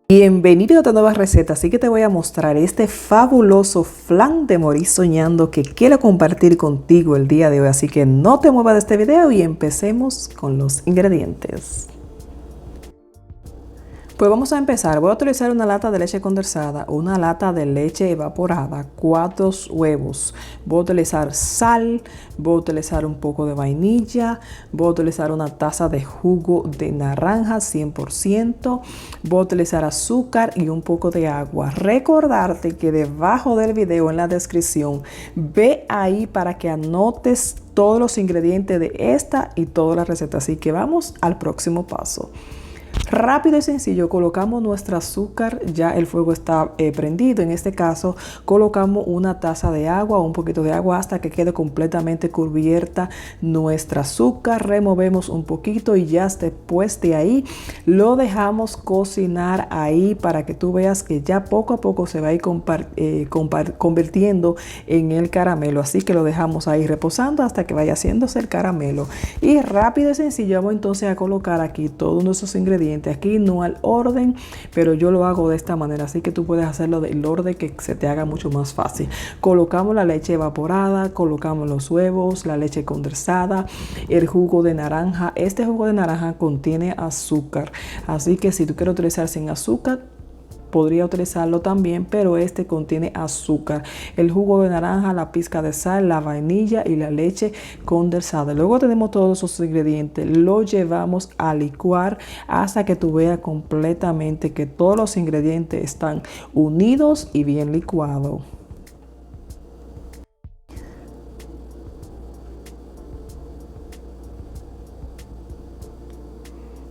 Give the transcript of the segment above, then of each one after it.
Bienvenido a otra nueva receta, así que te voy a mostrar este fabuloso flan de morir soñando que quiero compartir contigo el día de hoy, así que no te muevas de este video y empecemos con los ingredientes. Pues vamos a empezar. Voy a utilizar una lata de leche condensada, una lata de leche evaporada, 4 huevos. Voy a utilizar sal, voy a utilizar un poco de vainilla, voy a utilizar una taza de jugo de naranja 100%, voy a utilizar azúcar y un poco de agua. Recordarte que debajo del video en la descripción, ve ahí para que anotes todos los ingredientes de esta y toda la receta. Así que vamos al próximo paso. Rápido y sencillo, colocamos nuestro azúcar, ya el fuego está prendido. En este caso colocamos una taza de agua o un poquito de agua hasta que quede completamente cubierta nuestra azúcar. Removemos un poquito y ya después de ahí lo dejamos cocinar ahí para que tú veas que ya poco a poco se va a ir convirtiendo en el caramelo. Así que lo dejamos ahí reposando hasta que vaya haciéndose el caramelo. Y rápido y sencillo vamos entonces a colocar aquí todos nuestros ingredientes. Aquí no al orden, pero yo lo hago de esta manera, así que tú puedes hacerlo del orden que se te haga mucho más fácil. Colocamos la leche evaporada, colocamos los huevos, la leche condensada, el jugo de naranja. Este jugo de naranja contiene azúcar, así que si tú quieres utilizar sin azúcar, podría utilizarlo también, pero este contiene azúcar, el jugo de naranja, la pizca de sal, la vainilla y la leche condensada. Luego tenemos todos esos ingredientes, lo llevamos a licuar hasta que tú veas completamente que todos los ingredientes están unidos y bien licuados.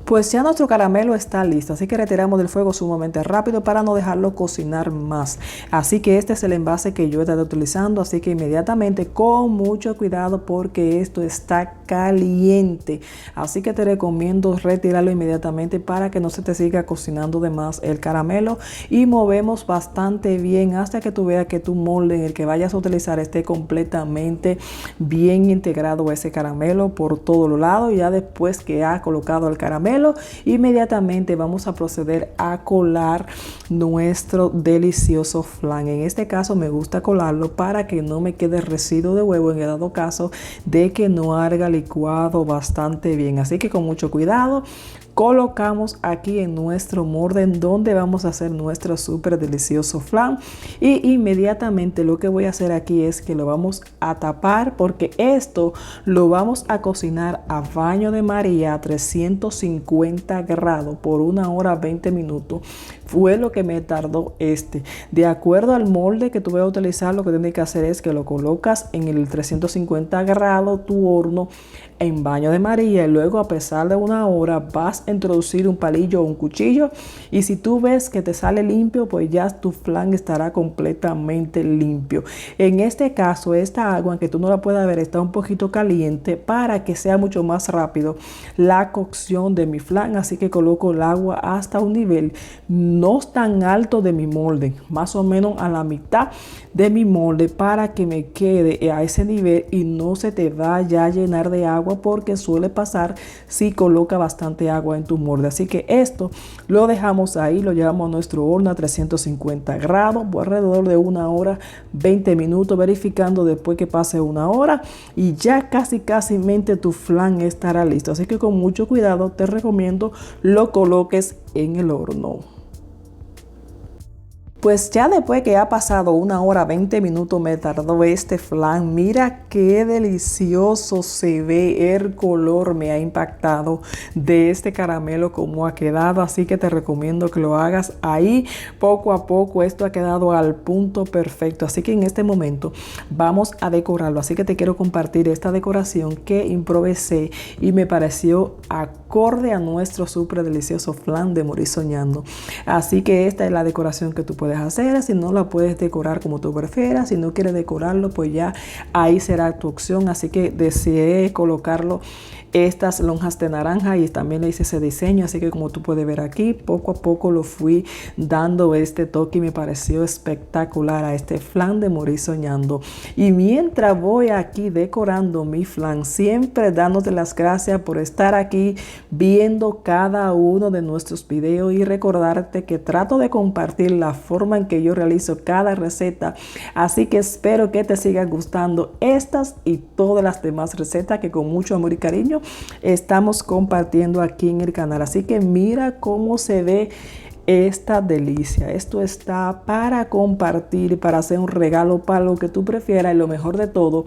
Pues ya nuestro caramelo está listo, así que retiramos del fuego sumamente rápido para no dejarlo cocinar más. Así que este es el envase que yo he estado utilizando, así que inmediatamente con mucho cuidado porque esto está caliente. Así que te recomiendo retirarlo inmediatamente para que no se te siga cocinando de más el caramelo. Y movemos bastante bien hasta que tú veas que tu molde en el que vayas a utilizar esté completamente bien integrado ese caramelo por todos los lados. Ya después que ha colocado el caramelo, inmediatamente vamos a proceder a colar nuestro delicioso flan. En este caso me gusta colarlo para que no me quede residuo de huevo en el dado caso de que no haya licuado bastante bien. Así que con mucho cuidado colocamos aquí en nuestro molde donde vamos a hacer nuestro súper delicioso flan, y inmediatamente lo que voy a hacer aquí es que lo vamos a tapar porque esto lo vamos a cocinar a baño de María a 350 grados por 1 hora 20 minutos. Fue lo que me tardó de acuerdo al molde que tú vas a utilizar. Lo que tienes que hacer es que lo colocas en el 350 grados tu horno en baño de María, y luego a pesar de 1 hora vas a introducir un palillo o un cuchillo, y si tú ves que te sale limpio, pues ya tu flan estará completamente limpio. En este caso esta agua, aunque tú no la puedas ver, está un poquito caliente para que sea mucho más rápido la cocción de mi flan, así que coloco el agua hasta un nivel no tan alto de mi molde, más o menos a la mitad de mi molde, para que me quede a ese nivel y no se te vaya a llenar de agua, porque suele pasar si coloca bastante agua en tu molde. Así que esto lo dejamos ahí, lo llevamos a nuestro horno a 350 grados por alrededor de 1 hora 20 minutos, verificando después que pase 1 hora y ya casi tu flan estará listo. Así que con mucho cuidado te recomiendo lo coloques en el horno. Pues ya después que ha pasado 1 hora 20 minutos me tardó este flan. Mira qué delicioso se ve, el color me ha impactado de este caramelo como ha quedado, así que te recomiendo que lo hagas ahí poco a poco. Esto ha quedado al punto perfecto, así que en este momento vamos a decorarlo. Así que te quiero compartir esta decoración que improvisé y me pareció acorde a nuestro súper delicioso flan de morir soñando. Así que esta es la decoración que tú puedes hacer. Si no, la puedes decorar como tú prefieras. Si no quieres decorarlo, pues ya ahí será tu opción. Así que deseé colocarlo estas lonjas de naranja y también le hice ese diseño, así que como tú puedes ver aquí, poco a poco lo fui dando este toque y me pareció espectacular a este flan de Morir Soñando. Y mientras voy aquí decorando mi flan, siempre dándote las gracias por estar aquí viendo cada uno de nuestros videos y recordarte que trato de compartir la forma en que yo realizo cada receta, así que espero que te sigan gustando estas y todas las demás recetas que con mucho amor y cariño estamos compartiendo aquí en el canal. Así que mira cómo se ve esta delicia. Esto está para compartir, para hacer un regalo, para lo que tú prefieras, y lo mejor de todo,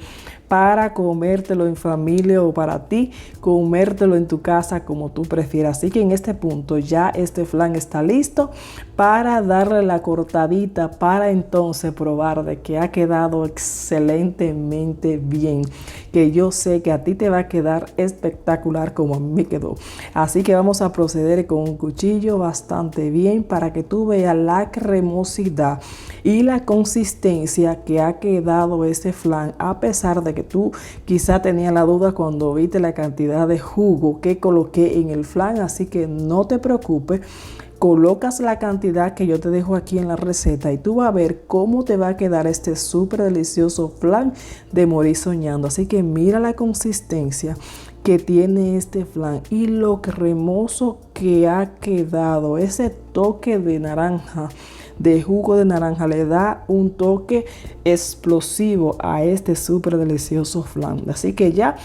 para comértelo en familia o para ti comértelo en tu casa como tú prefieras. Así que en este punto ya este flan está listo para darle la cortadita, para entonces probar de que ha quedado excelentemente bien, que yo sé que a ti te va a quedar espectacular como a mí me quedó. Así que vamos a proceder con un cuchillo bastante bien para que tú veas la cremosidad y la consistencia que ha quedado este flan, a pesar de que tú quizá tenías la duda cuando viste la cantidad de jugo que coloqué en el flan. Así que no te preocupes, colocas la cantidad que yo te dejo aquí en la receta y tú vas a ver cómo te va a quedar este súper delicioso flan de Morir Soñando. Así que mira la consistencia que tiene este flan y lo cremoso que ha quedado. Ese toque de naranja, de jugo de naranja, le da un toque explosivo a este súper delicioso flan. Así que ya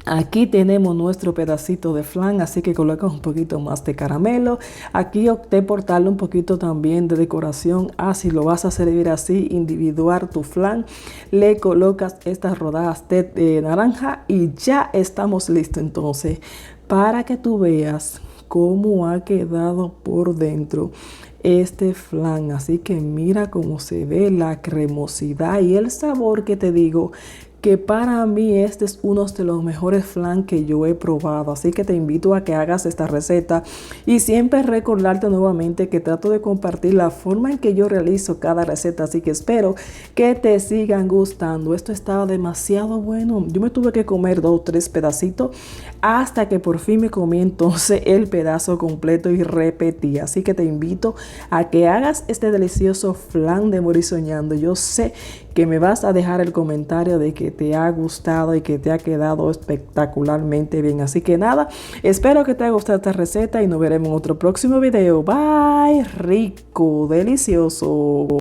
aquí tenemos nuestro pedacito de flan, así que colocas un poquito más de caramelo. Aquí opté por darle un poquito también de decoración. Si lo vas a servir así, individual tu flan, le colocas estas rodajas de naranja y ya estamos listos entonces para que tú veas cómo ha quedado por dentro este flan. Así que mira cómo se ve la cremosidad y el sabor, que te digo que para mí este es uno de los mejores flan que yo he probado. Así que te invito a que hagas esta receta y siempre recordarte nuevamente que trato de compartir la forma en que yo realizo cada receta. Así que espero que te sigan gustando. Esto estaba demasiado bueno. Yo me tuve que comer 2 o 3 pedacitos hasta que por fin me comí entonces el pedazo completo y repetí. Así que te invito a que hagas este delicioso flan de Morir Soñando. Yo sé que me vas a dejar el comentario de que te ha gustado y que te ha quedado espectacularmente bien. Así que nada, espero que te haya gustado esta receta y nos veremos en otro próximo video. Bye, rico, delicioso.